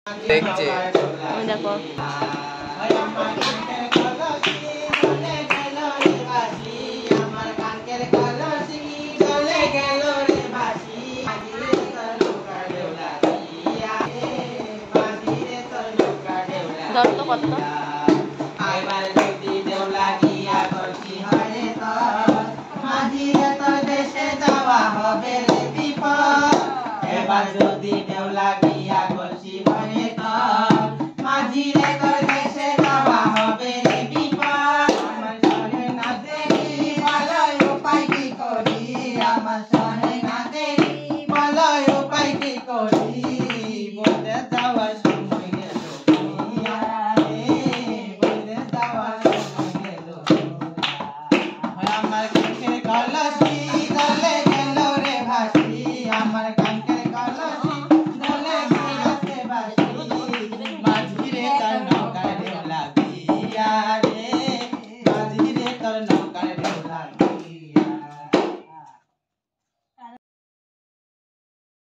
দেখছে দেখো ধর তো কত যদি দেউলা গিয়া কলসি ভরে তো মাঝি রে তোর দেশে যাওয়া হবে রে বিপদ আমার সহে না দেরি বলয় উপায় কি করি আমার সহে না দেরি বলয় উপায় কি করি বলতে যাওয়া